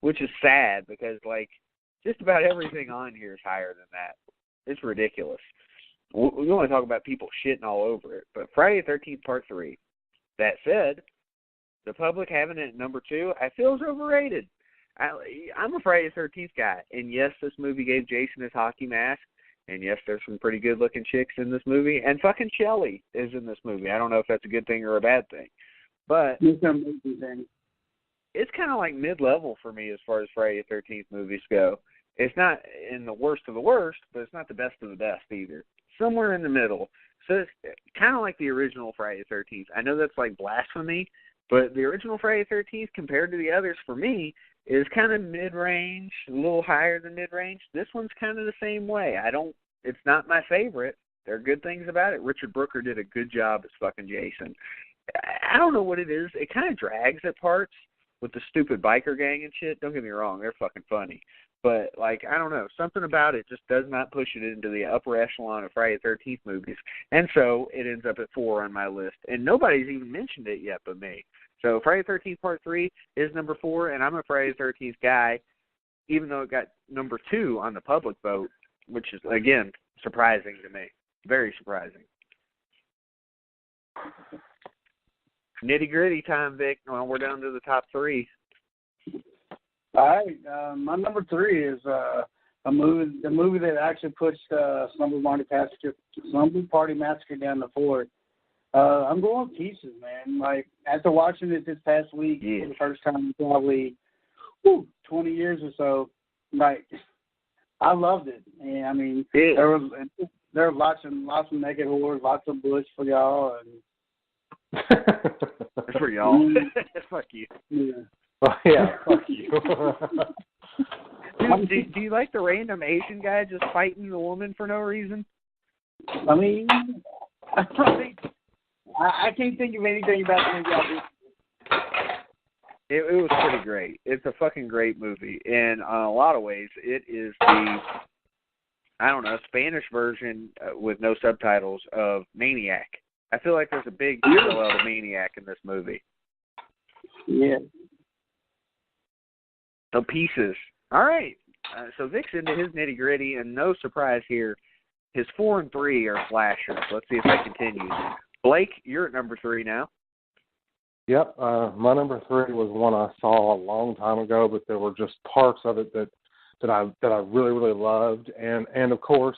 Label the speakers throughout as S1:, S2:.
S1: which is sad because, like, just about everything on here is higher than that. It's ridiculous. We want to talk about people shitting all over it, but Friday the 13th Part 3. That said, the public having it at number 2, I feel is overrated. I'm a Friday the 13th guy, and yes, this movie gave Jason his hockey mask, and yes, there's some pretty good-looking chicks in this movie, and fucking Shelley is in this movie. I don't know if that's a good thing or a bad thing, but it's kind of like mid-level for me as far as Friday the 13th movies go. It's not in the worst of the worst, but it's not the best of the best either. Somewhere in the middle. So it's kind of like the original Friday the 13th. I know that's like blasphemy, but the original Friday the 13th compared to the others for me is kind of mid-range, a little higher than mid-range. This one's kind of the same way. It's not my favorite. There are good things about it. Richard Brooker did a good job as fucking Jason. I don't know what it is. It kind of drags at parts with the stupid biker gang and shit. Don't get me wrong. They're fucking funny. But, like, I don't know. Something about it just does not push it into the upper echelon of Friday the 13th movies. And so it ends up at 4 on my list. And nobody's even mentioned it yet but me. So Friday the 13th Part 3 is number 4, and I'm a Friday the 13th guy, even though it got number 2 on the public vote, which is, again, surprising to me. Very surprising. Nitty-gritty time, Vic. Well, we're down to the top 3.
S2: All right, my number 3 is a movie that actually puts Slumber Party Massacre down the 4. I'm going with Pieces, man. Like, after watching it this past week for the first time in probably 20 years or so, like, I loved it. And I mean, there were lots of naked whores, lots of bush for y'all, and
S1: for y'all. Fuck you.
S2: Yeah.
S3: Well, yeah, fuck you.
S1: Dude, do you like the random Asian guy just fighting the woman for no reason?
S2: I mean, I can't think of anything about the movie.
S1: It was pretty great. It's a fucking great movie. And on a lot of ways, it is the, I don't know, Spanish version with no subtitles of Maniac. I feel like there's a big parallel to Maniac in this movie.
S2: Yeah.
S1: So Pieces. All right. So Vic's into his nitty-gritty, and no surprise here, his 4 and 3 are slashers. Let's see if that continues. Blake, you're at number 3 now.
S3: Yep. My number 3 was one I saw a long time ago, but there were just parts of it that I really, really loved. And of course,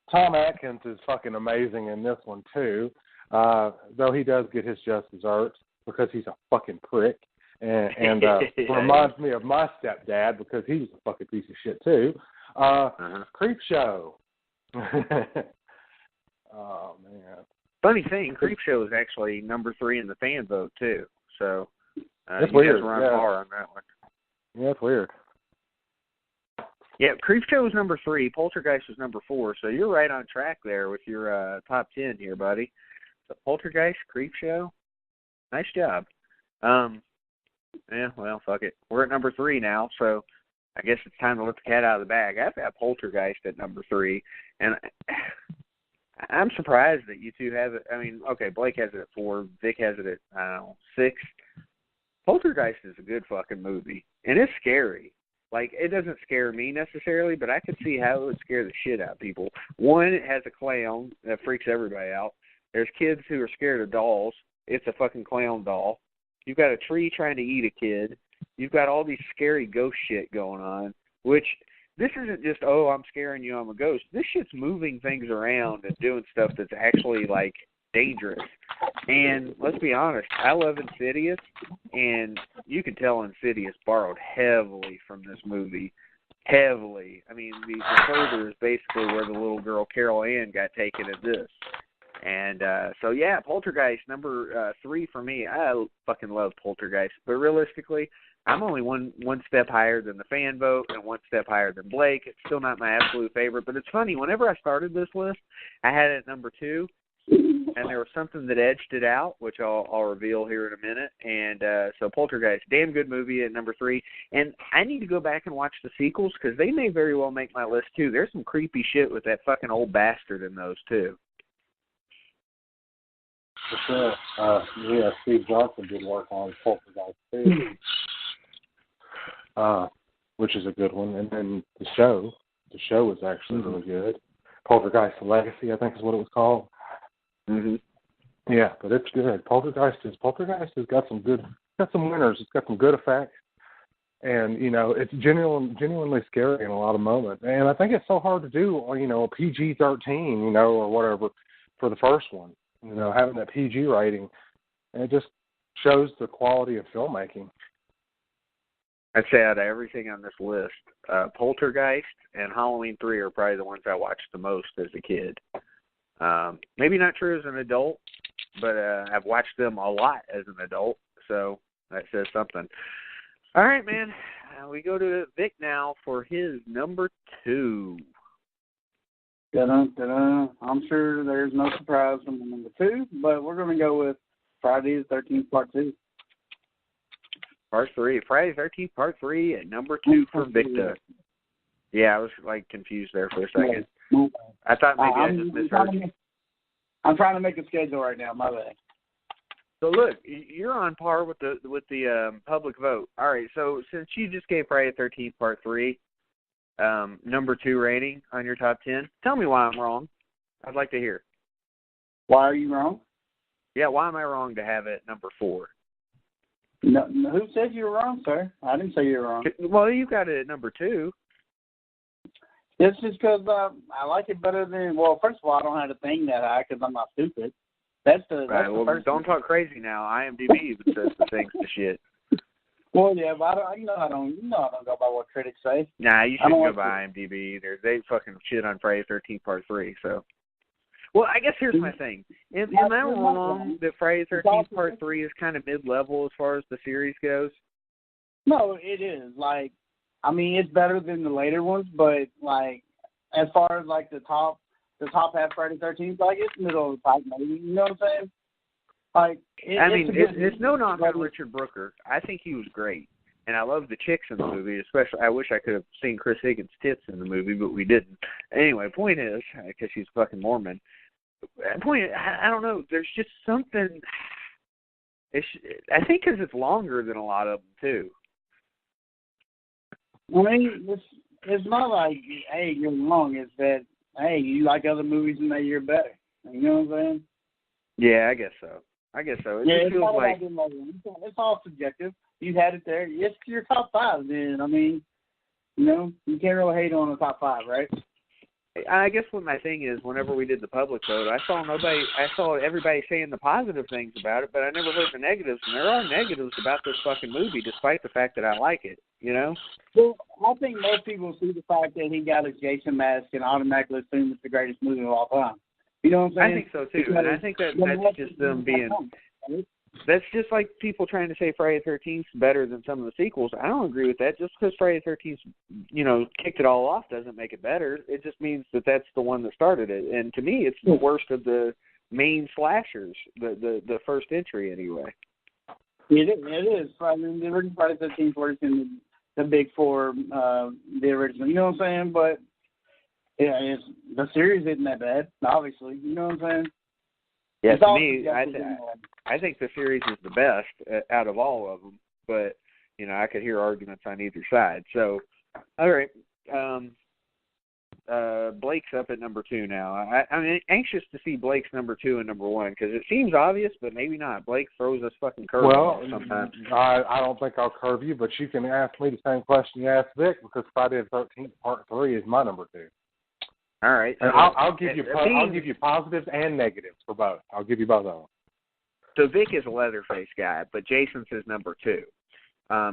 S3: Tom Atkins is fucking amazing in this one, too, though he does get his just desserts because he's a fucking prick. And reminds me of my stepdad because he was a fucking piece of shit too. Creepshow. Oh man.
S1: Funny thing, Creepshow is actually number 3 in the fan vote too. So
S3: that's
S1: you
S3: weird.
S1: guys were on par on that one.
S3: Yeah, it's weird.
S1: Yeah, Creepshow was number 3. Poltergeist was number 4. So you're right on track there with your top 10 here, buddy. So Poltergeist, Creepshow, nice job. Yeah, well, fuck it. We're at number 3 now, so I guess it's time to let the cat out of the bag. I've got Poltergeist at number 3, and I'm surprised that you two have it. I mean, okay, Blake has it at 4, Vic has it at, 6. Poltergeist is a good fucking movie, and it's scary. Like, it doesn't scare me necessarily, but I could see how it would scare the shit out of people. One, it has a clown that freaks everybody out. There's kids who are scared of dolls. It's a fucking clown doll. You've got a tree trying to eat a kid. You've got all these scary ghost shit going on, which this isn't just, oh, I'm scaring you, I'm a ghost. This shit's moving things around and doing stuff that's actually, like, dangerous. And let's be honest, I love Insidious, and you can tell Insidious borrowed heavily from this movie. Heavily. I mean, the further is basically where the little girl Carol Ann got taken at this. And so, yeah, Poltergeist, number 3 for me. I fucking love Poltergeist. But realistically, I'm only one step higher than the fan vote and one step higher than Blake. It's still not my absolute favorite. But it's funny, whenever I started this list, I had it at number 2. And there was something that edged it out, which I'll reveal here in a minute. And so Poltergeist, damn good movie at number 3. And I need to go back and watch the sequels because they may very well make my list, too. There's some creepy shit with that fucking old bastard in those, too.
S3: For sure. Yeah, Steve Johnson did work on Poltergeist too. which is a good one. And then the show was actually really good. Poltergeist Legacy, I think is what it was called.
S1: Mm-hmm.
S3: Yeah, but it's good. Poltergeist has got some winners. It's got some good effects, and it's genuinely scary in a lot of moments. And I think it's so hard to do, a PG-13, or whatever for the first one. Having that PG rating, and it just shows the quality of filmmaking.
S1: I'd say out of everything on this list, Poltergeist and Halloween 3 are probably the ones I watched the most as a kid. Maybe not true as an adult, but I've watched them a lot as an adult, so that says something. All right, man. We go to Vic now for his number 2.
S2: Dun, dun, dun. I'm sure there's no surprise from the number 2, but we're going to go with Friday the 13th Part 2.
S1: Part 3. Friday the 13th Part 3 at number 2 for Victor. Yeah, I was confused there for a second.
S2: Yeah.
S1: I thought maybe I just misheard.
S2: I'm trying to make a schedule right now. My bad.
S1: So look, you're on par with the public vote. All right, so since you just gave Friday the 13th Part 3 number 2 rating on your top 10, tell me why I'm wrong. I'd like to hear.
S2: Why are you wrong?
S1: Yeah, why am I wrong to have it number 4?
S2: No, who said you were wrong, sir? I didn't say you were wrong.
S1: Well, you got it at number 2.
S2: It's just because I like it better than. Well, first of all, I don't have to think that high because I'm not stupid. That's the first
S1: don't talk crazy now. IMDb even says the things to shit.
S2: Well, yeah, but I don't go by what critics say.
S1: Nah, you shouldn't go by IMDb either. They fucking shit on Friday the 13th Part 3. So, well, I guess here's my thing. Am I wrong that Friday the 13th Part 3 is kind of mid-level as far as the series goes?
S2: No, it is. It's better than the later ones, but as far as the top half Friday the 13th, it's middle of the pipe, maybe. You know what I'm saying?
S1: It's no knock on Richard Brooker. I think he was great, and I love the chicks in the movie. Especially, I wish I could have seen Chris Higgins' tits in the movie, but we didn't. Anyway, point is, because she's fucking Mormon. I don't know. There's just something. I think because it's longer than a lot of them too.
S2: It's not like, hey, you're wrong. It's that, hey, you like other movies and that you're better. You know what I'm saying?
S1: Yeah, I guess so. It just feels like
S2: it's all subjective. You had it there. It's your top 5. Then you can't really hate on the top 5, right?
S1: I guess what my thing is, whenever we did the public vote, I saw everybody saying the positive things about it, but I never heard the negatives, and there are negatives about this fucking movie, despite the fact that I like it,
S2: Well, I think most people see the fact that he got a Jason mask and automatically assume it's the greatest movie of all time. You know what I'm saying?
S1: I think so, too, and I think that's just them being... That's just like people trying to say Friday the 13th is better than some of the sequels. I don't agree with that. Just because Friday the 13th, kicked it all off doesn't make it better. It just means that that's the one that started it. And to me, it's the worst of the main slashers, the first entry anyway.
S2: It is. The original Friday the 13th was in the big 4, the original. You know what I'm saying? But, yeah, the series isn't that bad, obviously. You know what I'm saying?
S1: Yeah, to me, I think the series is the best out of all of them, but, I could hear arguments on either side. So, all right, Blake's up at number 2 now. I'm anxious to see Blake's number 2 and number 1, because it seems obvious, but maybe not. Blake throws us fucking curveballs sometimes.
S3: I don't think I'll curve you, but you can ask me the same question you asked Vic, because Friday the 13th Part 3 is my number 2.
S1: All right.
S3: And I'll give you positives and negatives for both. I'll give you both of them.
S1: So Vic is a Leatherface guy, but Jason says number 2.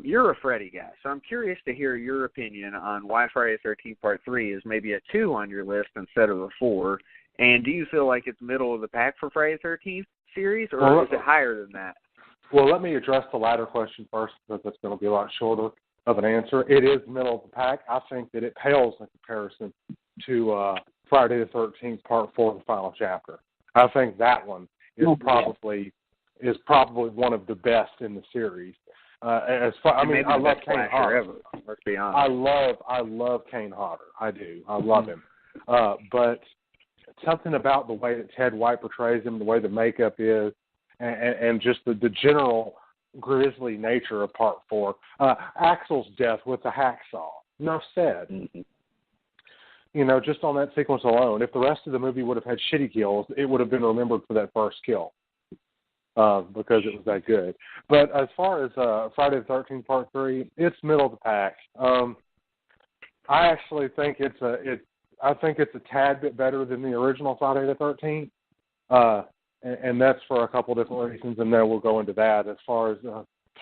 S1: You're a Freddy guy, so I'm curious to hear your opinion on why Friday the 13th Part 3 is maybe a 2 on your list instead of a 4. And do you feel like it's middle of the pack for Friday the 13th series, or is it higher than that?
S3: Well, let me address the latter question first, because that's going to be a lot shorter of an answer. It is middle of the pack. I think that it pales in comparison to Friday the 13th Part 4, the final chapter. I think that one is probably one of the best in the series. I love Kane Hodder.
S1: Let's be honest.
S3: I love Kane Hodder. I do. I love him. But something about the way that Ted White portrays him, the way the makeup is, and just the general grisly nature of Part 4. Axel's death with the hacksaw. Enough said.
S1: Mm-hmm.
S3: You know, just on that sequence alone, if the rest of the movie would have had shitty kills, it would have been remembered for that first kill because it was that good. But as far as Friday the 13th Part 3, it's middle of the pack. I actually think it's a tad bit better than the original Friday the 13th, and that's for a couple different reasons, and then we'll go into that. As far as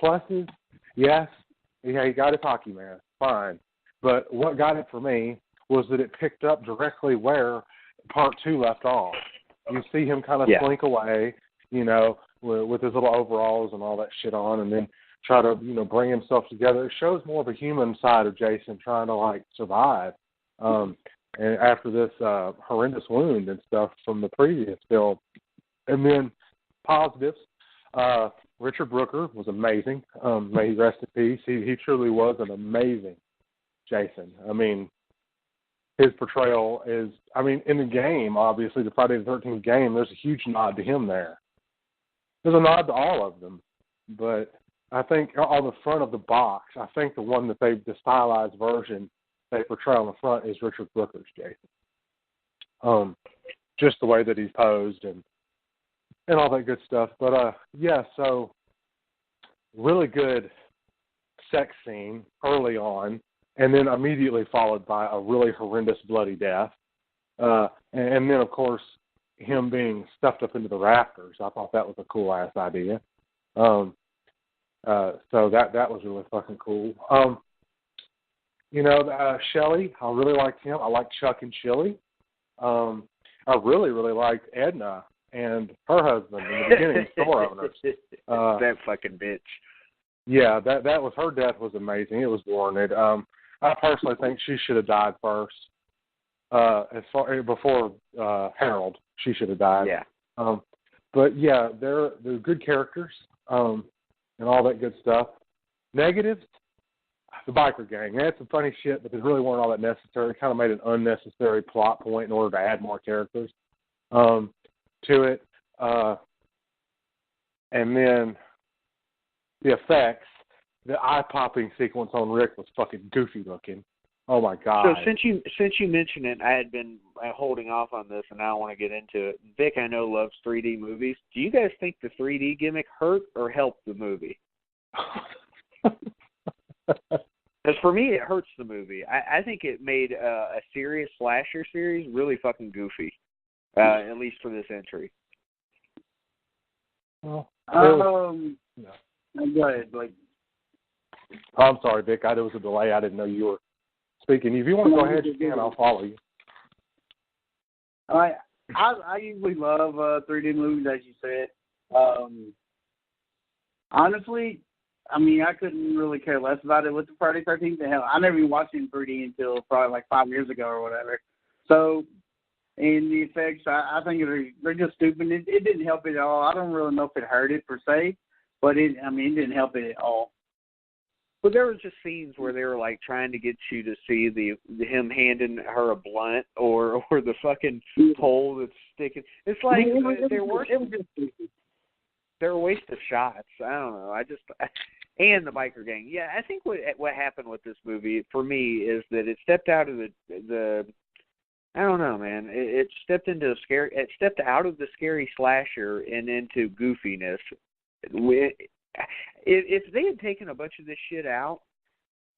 S3: pluses, yes, yeah, he got his hockey mask, fine. But what got it for me was that it picked up directly where Part 2 left off. You see him kind of slink away, you know, with his little overalls and all that shit on, and then try to, you know, bring himself together. It shows more of a human side of Jason trying to, like, survive. And after this horrendous wound and stuff from the previous film. And then positives, Richard Brooker was amazing. May he rest in peace. He truly was an amazing Jason. I mean, his portrayal is, I mean, in the game, obviously, the Friday the 13th game, there's a huge nod to him there. There's a nod to all of them. But I think on the front of the box, I think the one that the stylized version they portray on the front is Richard Brooker's Jason. Just the way that he's posed and all that good stuff. But, yeah, so really good sex scene early on, and then immediately followed by a really horrendous bloody death. And then, of course, him being stuffed up into the rafters. I thought that was a cool-ass idea. So that was really fucking cool. You know, Shelley, I really liked him. I liked Chuck and Chili. I really, really liked Edna and her husband in the beginning, store owners.
S1: That fucking bitch.
S3: Yeah, that was, her death was amazing. It was warranted. I personally think she should have died first. Before Harold, she should have died.
S1: Yeah.
S3: But yeah, they're good characters, and all that good stuff. Negatives, the biker gang. They had some funny shit, but they really weren't all that necessary. It kind of made an unnecessary plot point in order to add more characters to it. And then the effects, the eye-popping sequence on Rick was fucking goofy looking. Oh my God!
S1: So since you mentioned it, I had been holding off on this, and now I want to get into it. Vic, I know, loves 3D movies. Do you guys think the 3D gimmick hurt or helped the movie? Because for me, it hurts the movie. I think it made a serious slasher series really fucking goofy, at least for this entry.
S3: Well,
S2: Go ahead, Blake.
S3: I'm sorry, Vic. There was a delay. I didn't know you were speaking. If you want to go ahead, you can. I'll follow you.
S2: I usually love 3D movies, as you said. Honestly, I mean, I couldn't really care less about it with the Friday 13th. Hell, I never even watched it in 3D until probably like 5 years ago or whatever. So, and the effects, I think they're just stupid. It didn't help it at all. I don't really know if it hurt it per se, but it didn't help it at all.
S1: But there was just scenes where they were like trying to get you to see him handing her a blunt or the fucking pole that's sticking. It's like they're a waste of shots. I don't know. And the biker gang. Yeah, I think what happened with this movie for me is that it stepped out of the I don't know, man. It stepped into it stepped out of the scary slasher and into goofiness. If they had taken a bunch of this shit out,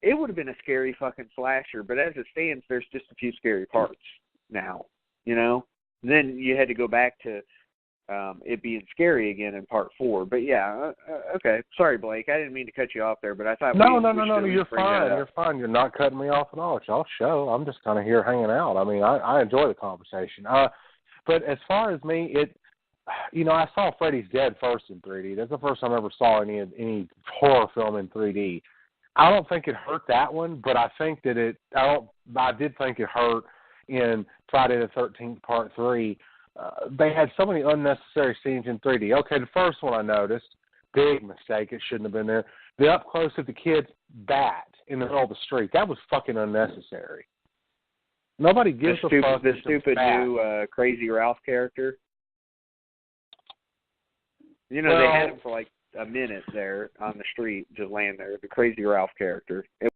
S1: it would have been a scary fucking slasher. But as it stands, there's just a few scary parts now, you know? Then you had to go back to it being scary again in Part 4. But yeah, okay. Sorry, Blake. I didn't mean to cut you off there, but I thought
S3: No, you're fine. You're fine. You're not cutting me off at all. It's y'all's show. I'm just kind of here hanging out. I mean, I enjoy the conversation. But as far as me, I saw Freddy's Dead first in 3D. That's the first time I ever saw any horror film in 3D. I don't think it hurt that one, but I think that I did think it hurt in Friday the 13th Part 3. They had so many unnecessary scenes in 3D. Okay, the first one I noticed, big mistake. It shouldn't have been there. The up close of the kid's bat in the middle of the street. That was fucking unnecessary. Nobody gives a fuck.
S1: The stupid new Crazy Ralph character. You know, they had him for like a minute there on the street, just laying there. The Crazy Ralph character. It